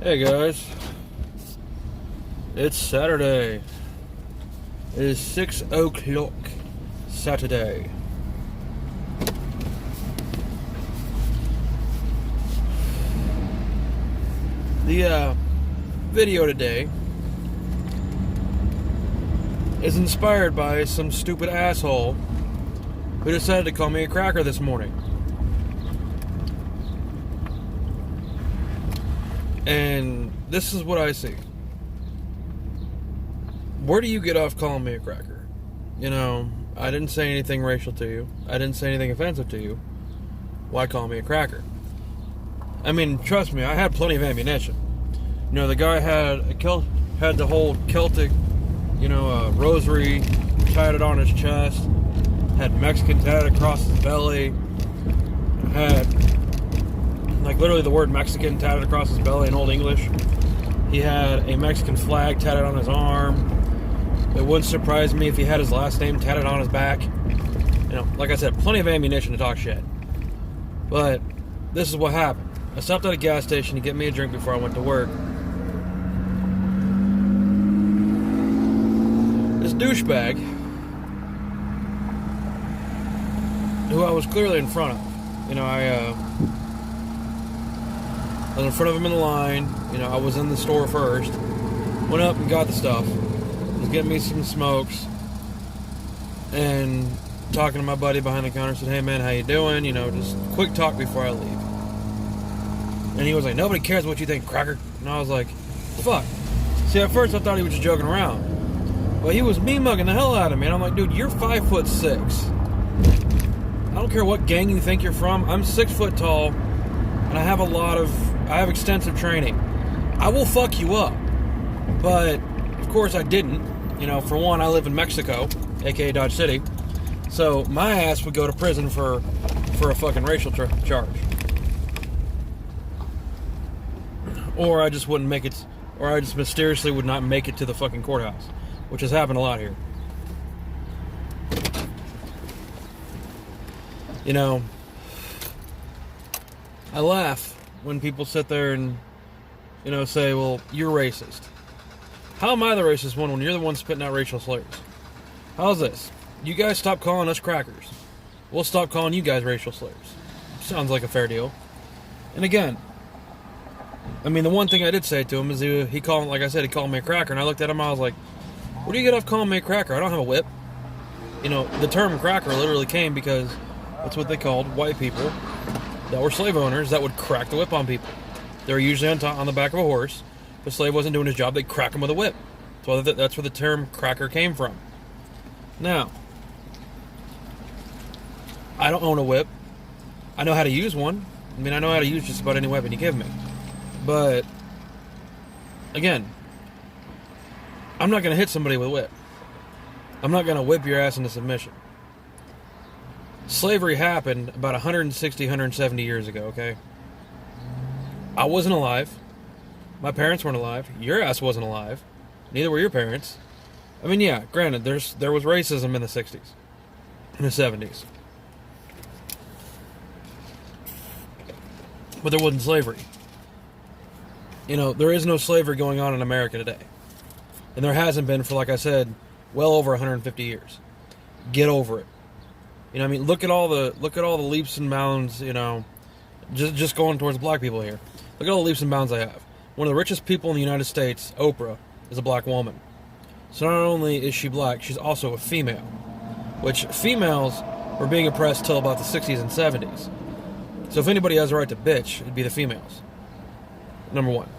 Hey guys, it's Saturday. It is 6 o'clock Saturday. The video today is inspired by some stupid asshole who decided to call me a cracker this morning. And this is what I see. Where do you get off calling me a cracker? You know, I didn't say anything racial to you. I didn't say anything offensive to you. Why call me a cracker? I mean, trust me, I had plenty of ammunition. You know, the guy had the whole Celtic, rosary, tied it on his chest, had Mexican tatted across his belly, had literally the word Mexican tatted across his belly in Old English. He had a Mexican flag tatted on his arm. It wouldn't surprise me if he had his last name tatted on his back. You know, like I said, plenty of ammunition to talk shit. But this is what happened. I stopped at a gas station to get me a drink before I went to work. This douchebag, who I was clearly in front of, I was in front of him in the line. I was in the store first. Went up and got the stuff. Was getting me some smokes. And talking to my buddy behind the counter, said, "Hey man, how you doing? Just quick talk before I leave." And he was like, "Nobody cares what you think, cracker." And I was like, fuck. See, at first I thought he was just joking around. But he was me-mugging the hell out of me. And I'm like, dude, you're 5'6". I don't care what gang you think you're from. I'm 6 foot tall. And I have extensive training. I will fuck you up. But, of course, I didn't. For one, I live in Mexico, aka Dodge City. So, my ass would go to prison for a fucking racial charge. Or I just wouldn't make it, or I just mysteriously would not make it to the fucking courthouse. Which has happened a lot here. I laugh when people sit there and, say, well, you're racist. How am I the racist one when you're the one spitting out racial slurs? How's this? You guys stop calling us crackers. We'll stop calling you guys racial slurs. Sounds like a fair deal. And again, the one thing I did say to him is he called, like I said, he called me a cracker, and I looked at him, I was like, where do you get off calling me a cracker? I don't have a whip. The term cracker literally came because that's what they called white people that were slave owners that would crack the whip on people. They were usually on the back of a horse. If the slave wasn't doing his job, they'd crack him with a whip. So that's where the term cracker came from. Now, I don't own a whip. I know how to use one. I know how to use just about any weapon you give me. But, again, I'm not going to hit somebody with a whip. I'm not going to whip your ass into submission. Slavery happened about 160, 170 years ago, okay? I wasn't alive. My parents weren't alive. Your ass wasn't alive. Neither were your parents. Yeah, granted, there was racism in the 60s. In the 70s. But there wasn't slavery. There is no slavery going on in America today. And there hasn't been for, like I said, well over 150 years. Get over it. Look at all the leaps and bounds, just going towards black people here. Look at all the leaps and bounds I have. One of the richest people in the United States, Oprah, is a black woman. So not only is she black, she's also a female. Which females were being oppressed till about the 60s and 70s. So if anybody has a right to bitch, it'd be the females. Number one.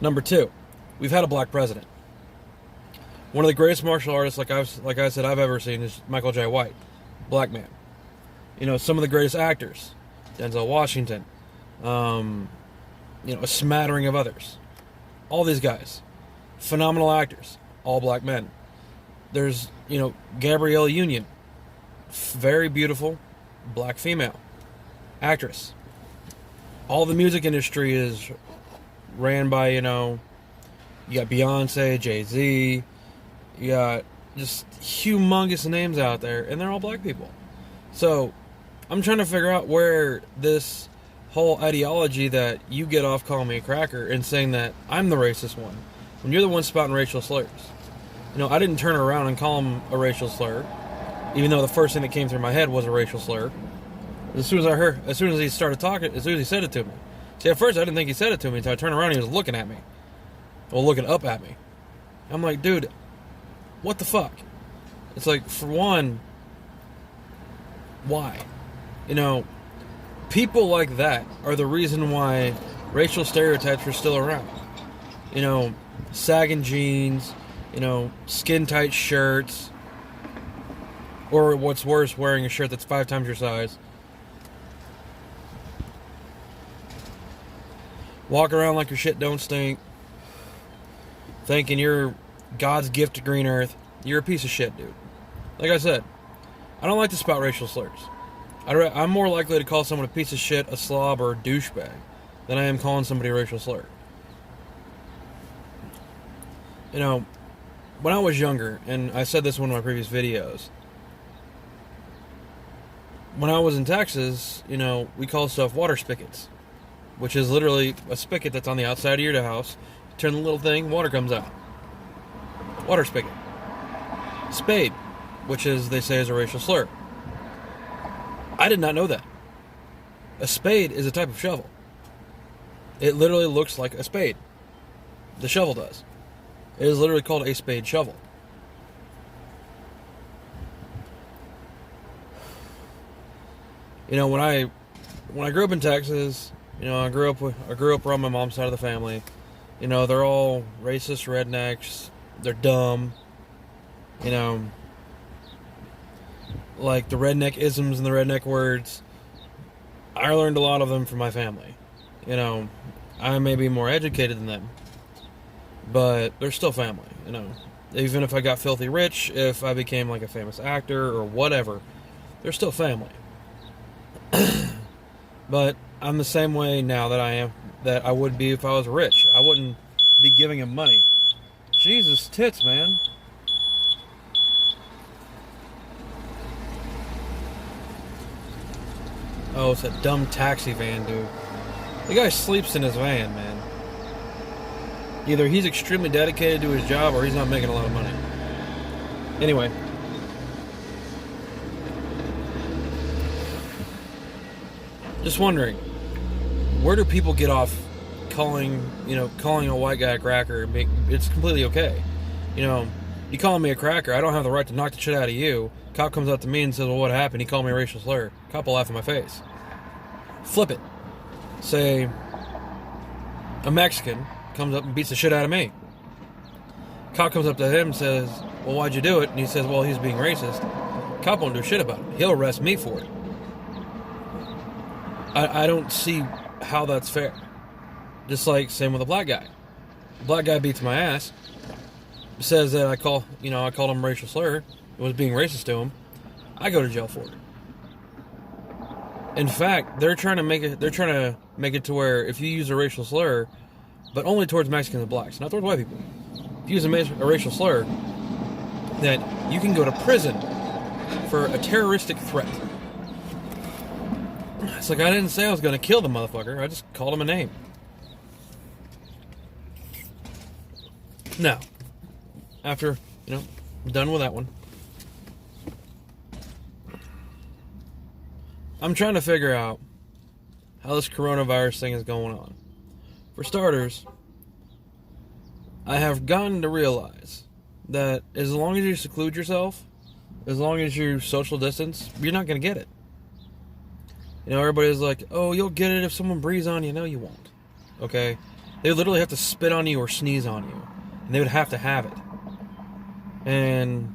Number two, we've had a black president. One of the greatest martial artists, like I said, I've ever seen is Michael J. White. Black man. Some of the greatest actors. Denzel Washington. A smattering of others. All these guys. Phenomenal actors. All black men. There's, Gabrielle Union. Very beautiful black female. Actress. All the music industry is ran by, you got Beyonce, Jay-Z, you got just humongous names out there, and they're all black people. So, I'm trying to figure out where this whole ideology that you get off calling me a cracker and saying that I'm the racist one when you're the one spouting racial slurs. You know, I didn't turn around and call him a racial slur, even though the first thing that came through my head was a racial slur. As soon as he started talking, as soon as he said it to me. See, at first I didn't think he said it to me until I turned around and he was looking at me. Well, looking up at me. I'm like, dude, what the fuck? It's like, for one, why? You know, people like that are the reason why racial stereotypes are still around. You know, sagging jeans, you know, skin-tight shirts, or what's worse, wearing a shirt that's 5 times your size. Walk around like your shit don't stink, thinking you're God's gift to green earth. You're a piece of shit, dude. Like I said, I don't like to spout racial slurs. I'm more likely to call someone a piece of shit, a slob, or a douchebag than I am calling somebody a racial slur. You know, when I was younger, and I said this in one of my previous videos, when I was in Texas, you know, we call stuff water spigots, which is literally a spigot that's on the outside of your house. Turn the little thing, water comes out. Water spigot. Spade, which is, they say, is a racial slur. I did not know that. A spade is a type of shovel. It literally looks like a spade. The shovel does. It is literally called a spade shovel. You know, when I grew up in Texas, you know, I grew up around my mom's side of the family. You know, they're all racist rednecks. They're dumb. You know, like the redneck isms and the redneck words. I learned a lot of them from my family. You know, I may be more educated than them, but they're still family. You know, even if I got filthy rich, if I became like a famous actor or whatever, they're still family. But I'm the same way now that I would be if I was rich. I wouldn't be giving him money. Jesus tits, man. Oh, it's a dumb taxi van, dude. The guy sleeps in his van, man. Either he's extremely dedicated to his job or he's not making a lot of money. Anyway. Just wondering, where do people get off calling a white guy a cracker? It's completely okay. You know, you calling me a cracker, I don't have the right to knock the shit out of you. Cop comes up to me and says, well, what happened? He called me a racial slur. Cop will laugh in my face. Flip it. Say, a Mexican comes up and beats the shit out of me. Cop comes up to him and says, well, why'd you do it? And he says, well, he's being racist. Cop won't do shit about it. He'll arrest me for it. I don't see how that's fair. Just like, same with a black guy. Black guy beats my ass, says that I called him a racial slur, was being racist to him. I go to jail for it. In fact, they're trying to make it to where if you use a racial slur, but only towards Mexicans and blacks, not towards white people. If you use a racial slur, that you can go to prison for a terroristic threat. It's like, I didn't say I was going to kill the motherfucker. I just called him a name. Now, after, I'm done with that one, I'm trying to figure out how this coronavirus thing is going on. For starters, I have gotten to realize that as long as you seclude yourself, as long as you social distance, you're not going to get it. Everybody's like, oh, you'll get it if someone breathes on you. No, you won't. Okay? They would literally have to spit on you or sneeze on you. And they would have to have it. And,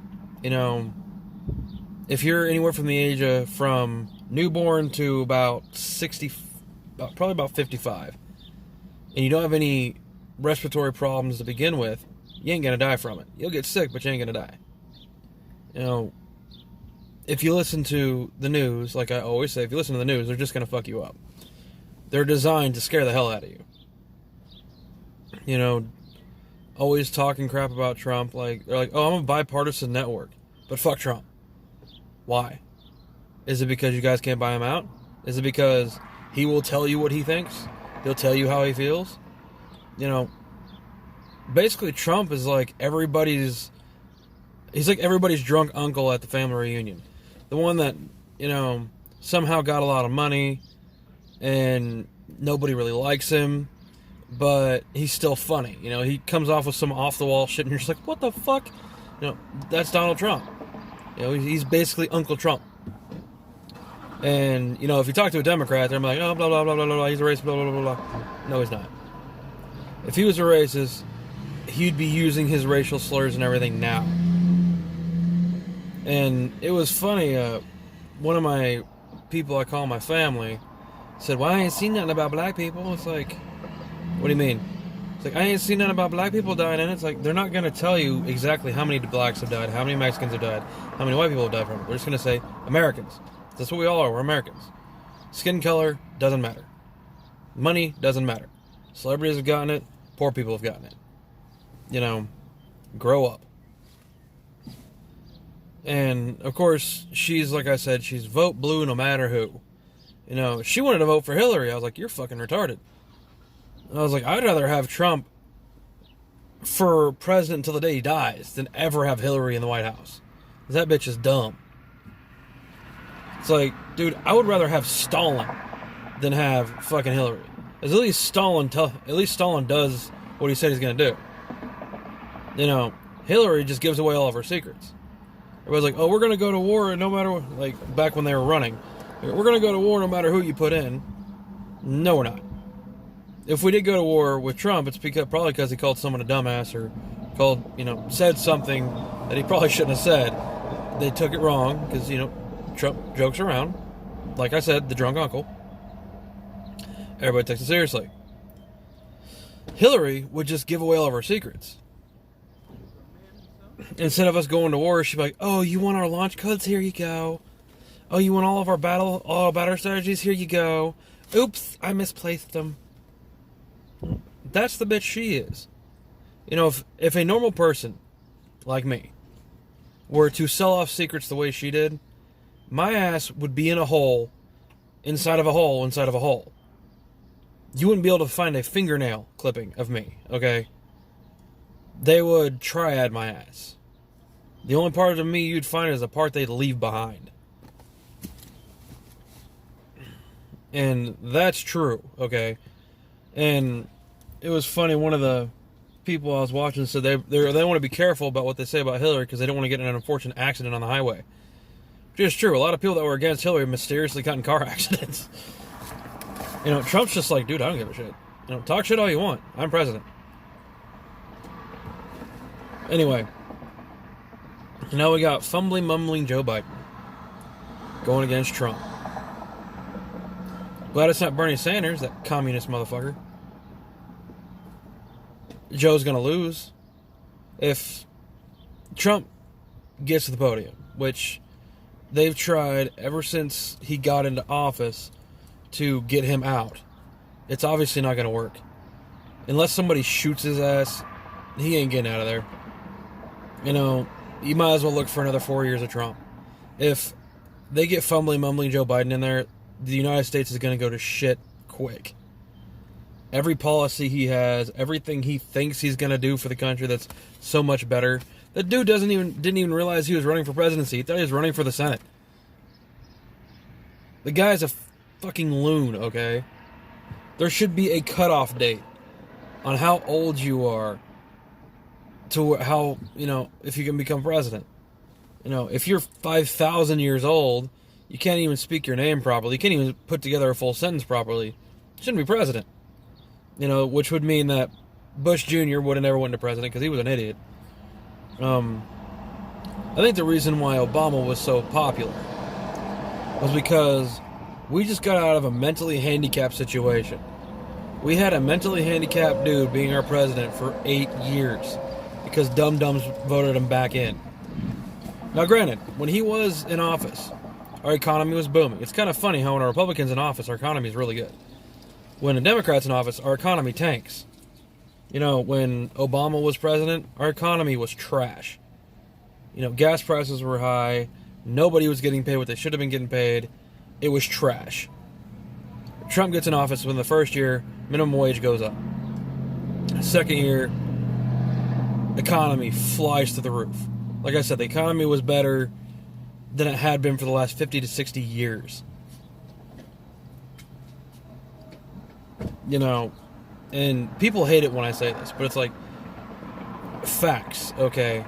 if you're anywhere from the age of, from newborn to about 60, probably about 55, and you don't have any respiratory problems to begin with, you ain't going to die from it. You'll get sick, but you ain't going to die. If you listen to the news, like I always say, if you listen to the news, they're just going to fuck you up. They're designed to scare the hell out of you. Always talking crap about Trump. Like, they're like, oh, I'm a bipartisan network. But fuck Trump. Why? Is it because you guys can't buy him out? Is it because He will tell you what he thinks. He'll tell you how he feels. You know, basically Trump is like everybody's drunk uncle at the family reunion. The one that, you know, somehow got a lot of money and nobody really likes him, but he's still funny. You know, he comes off with some off-the-wall shit and you're just like, what the fuck? You know, that's Donald Trump. You know, he's basically Uncle Trump. And, you know, if you talk to a Democrat, they're like, oh, blah, blah, blah, blah, blah, he's a racist, blah, blah, blah, blah. No, he's not. If he was a racist, he'd be using his racial slurs and everything now. And it was funny, one of my people I call my family said, well, I ain't seen nothing about black people. It's like, what do you mean? It's like, I ain't seen nothing about black people dying in it. It's like, they're not going to tell you exactly how many blacks have died, how many Mexicans have died, how many white people have died from it. They're just going to say, Americans. That's what we all are. We're Americans. Skin color doesn't matter. Money doesn't matter. Celebrities have gotten it. Poor people have gotten it. You know, grow up. And, of course, she's, like I said, she's vote blue no matter who. You know, she wanted to vote for Hillary. I was like, you're fucking retarded. And I was like, I'd rather have Trump for president until the day he dies than ever have Hillary in the White House. That bitch is dumb. It's like, dude, I would rather have Stalin than have fucking Hillary. At least Stalin does what he said he's going to do. You know, Hillary just gives away all of her secrets. Everybody's like, oh, we're going to go to war no matter what. Like, back when they were running. We're going to go to war no matter who you put in. No, we're not. If we did go to war with Trump, it's probably because he called someone a dumbass or said something that he probably shouldn't have said. They took it wrong because, Trump jokes around. Like I said, the drunk uncle. Everybody takes it seriously. Hillary would just give away all of her secrets. Instead of us going to war, she'd be like, oh, you want our launch codes? Here you go. Oh, you want all of our battle strategies? Here you go. Oops, I misplaced them. That's the bitch she is. You know, if a normal person like me were to sell off secrets the way she did, my ass would be in a hole inside of a hole inside of a hole. You wouldn't be able to find a fingernail clipping of me, okay? They would triad my ass. The only part of me you'd find is the part they'd leave behind. And that's true, okay? And it was funny, one of the people I was watching said they want to be careful about what they say about Hillary because they don't want to get in an unfortunate accident on the highway. Which is true. A lot of people that were against Hillary mysteriously got in car accidents. Trump's just like, dude, I don't give a shit. Talk shit all you want. I'm president. Anyway. Now we got fumbling, mumbling Joe Biden going against Trump. Glad it's not Bernie Sanders, that communist motherfucker. Joe's gonna lose if Trump gets to the podium, which they've tried ever since he got into office to get him out. It's obviously not gonna work. Unless somebody shoots his ass, he ain't getting out of there. You might as well look for another 4 years of Trump. If they get fumbling, mumbling Joe Biden in there, the United States is going to go to shit quick. Every policy he has, everything he thinks he's going to do for the country that's so much better. The dude didn't even realize he was running for presidency. He thought he was running for the Senate. The guy's a fucking loon, okay? There should be a cutoff date on how old you are to how, if you can become president. If you're 5,000 years old, you can't even speak your name properly. You can't even put together a full sentence properly. You shouldn't be president. Which would mean that Bush Jr. would have never went to president because he was an idiot. I think the reason why Obama was so popular was because we just got out of a mentally handicapped situation. We had a mentally handicapped dude being our president for 8 years because dum-dums voted him back in. Now, granted, when he was in office, our economy was booming. It's kind of funny how when a Republican's in office, our economy is really good. When a Democrat's in office, our economy tanks. When Obama was president, our economy was trash. Gas prices were high. Nobody was getting paid what they should have been getting paid. It was trash. Trump gets in office, within the first year, minimum wage goes up. Second year, economy flies to the roof. Like I said, the economy was better than it had been for the last 50 to 60 years. You know, and people hate it when I say this, but it's like, facts, okay?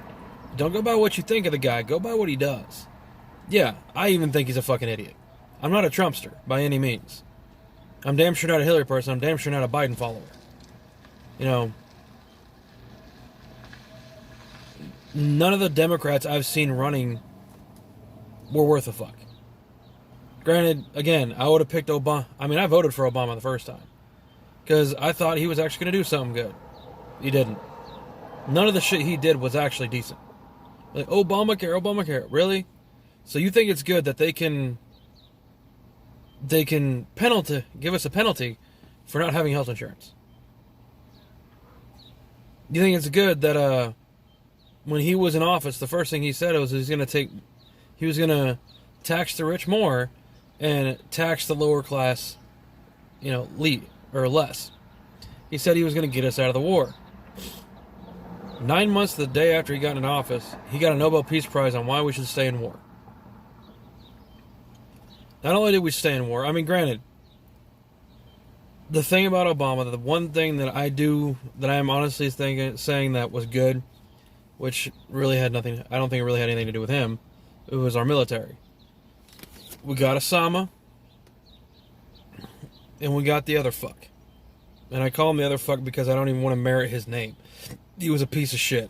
Don't go by what you think of the guy, go by what he does. Yeah, I even think he's a fucking idiot. I'm not a Trumpster, by any means. I'm damn sure not a Hillary person, I'm damn sure not a Biden follower. You know, none of the Democrats I've seen running were worth a fuck. Granted, again, I would have picked Obama. I mean, I voted for Obama the first time. Because I thought he was actually going to do something good. He didn't. None of the shit he did was actually decent. Like, Obamacare. Really? So you think it's good that they can give us a penalty for not having health insurance? You think it's good that when he was in office, the first thing he said was he was going to tax the rich more and tax the lower class, less. He said he was going to get us out of the war. 9 months the day after he got in office, he got a Nobel Peace Prize on why we should stay in war. Not only did we stay in war, I mean, granted, the thing about Obama, the one thing that I am honestly saying that was good, which really had nothing, I don't think it really had anything to do with him, it was our military. We got Osama, and we got the other fuck. And I call him the other fuck because I don't even want to merit his name. He was a piece of shit.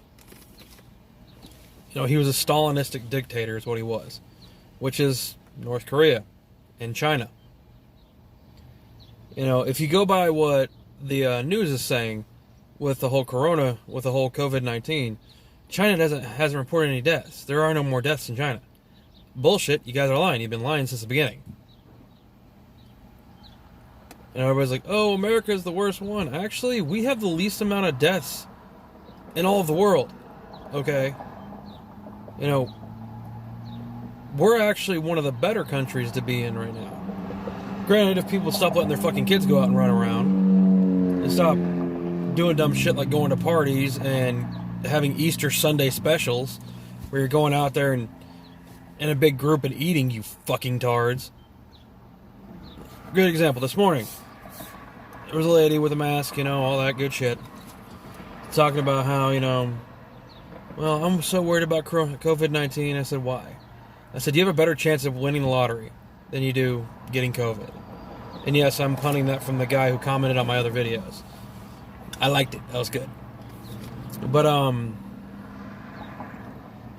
He was a Stalinistic dictator is what he was, which is North Korea and China. If you go by what the news is saying with the whole COVID-19, China hasn't reported any deaths. There are no more deaths in China. Bullshit, you guys are lying. You've been lying since the beginning. And everybody's like, oh, America's the worst one. Actually, we have the least amount of deaths in all of the world. Okay? We're actually one of the better countries to be in right now. Granted, if people stop letting their fucking kids go out and run around and stop doing dumb shit like going to parties and having Easter Sunday specials where you're going out there and in a big group and eating, you fucking tards. Good example, this morning, there was a lady with a mask, all that good shit, talking about how, well, I'm so worried about COVID-19. I said, why? I said, you have a better chance of winning the lottery than you do getting COVID. And yes, I'm punting that from the guy who commented on my other videos. I liked it. That was good. But,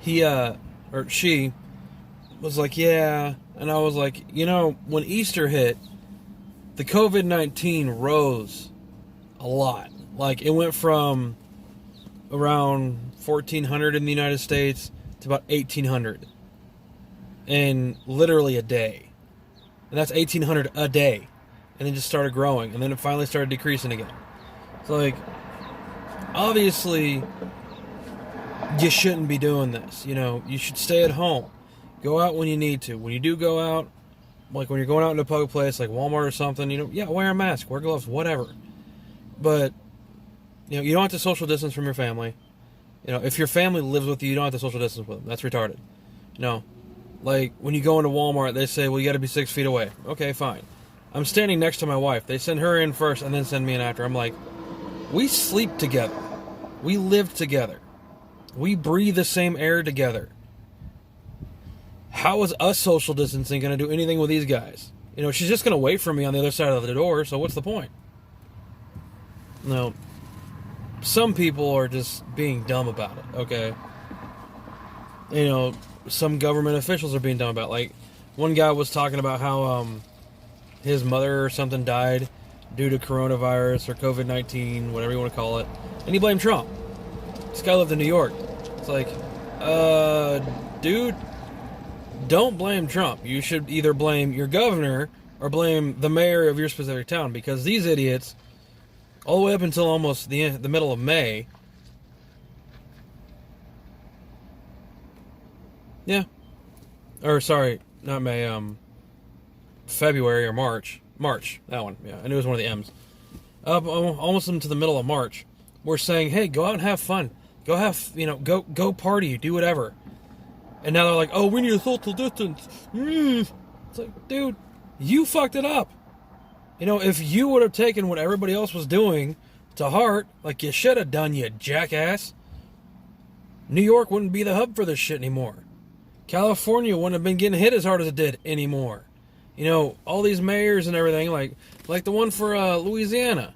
she was like, yeah. And I was like, when Easter hit, the COVID-19 rose a lot. Like, it went from around 1,400 in the United States to about 1,800 in literally a day. And that's 1,800 a day. And then just started growing. And then it finally started decreasing again. So, like, obviously, you shouldn't be doing this. You should stay at home. Go out when you need to. When you do go out, like when you're going out into a public place like Walmart or something, wear a mask, wear gloves, whatever. But, you don't have to social distance from your family. If your family lives with you, you don't have to social distance with them. That's retarded. Like when you go into Walmart, they say, well, you got to be 6 feet away. Okay, fine. I'm standing next to my wife. They send her in first and then send me in after. I'm like, we sleep together. We live together. We breathe the same air together. How is us social distancing going to do anything with these guys? She's just going to wait for me on the other side of the door, so what's the point? No. Some people are just being dumb about it, okay? Some government officials are being dumb about it. Like, one guy was talking about how his mother or something died due to coronavirus or COVID-19, whatever you want to call it, and he blamed Trump. This guy lived in New York. It's like, dude, don't blame Trump. You should either blame your governor or blame the mayor of your specific town, because these idiots, all the way up until almost the middle of May, yeah, or sorry, not May, February or March, March, that one. Yeah, I knew it was one of the M's. Up almost into the middle of March, we're saying, hey, go out and have fun. Go have, go party, do whatever. And now they're like, oh, we need a social distance. It's like, dude, you fucked it up. If you would have taken what everybody else was doing to heart, like you should have done, you jackass, New York wouldn't be the hub for this shit anymore. California wouldn't have been getting hit as hard as it did anymore. All these mayors and everything, like the one for Louisiana.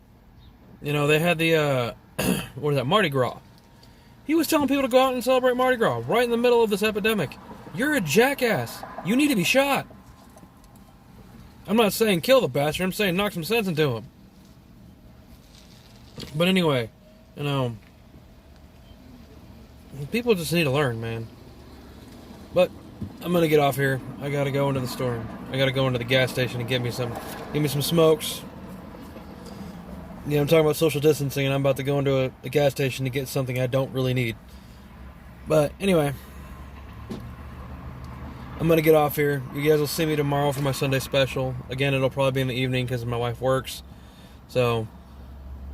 They had the, what is that, Mardi Gras. He was telling people to go out and celebrate Mardi Gras right in the middle of this epidemic. You're a jackass. You need to be shot. I'm not saying kill the bastard. I'm saying knock some sense into him. But anyway, people just need to learn, man. But I'm gonna get off here. I gotta go into the store. I gotta go into the gas station and get me some smokes. I'm talking about social distancing, and I'm about to go into a gas station to get something I don't really need. But anyway, I'm gonna get off here. You guys will see me tomorrow for my Sunday special. Again, it'll probably be in the evening because my wife works. So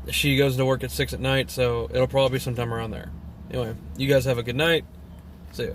she goes to work at 6 at night, so it'll probably be sometime around there. Anyway, you guys have a good night. See ya.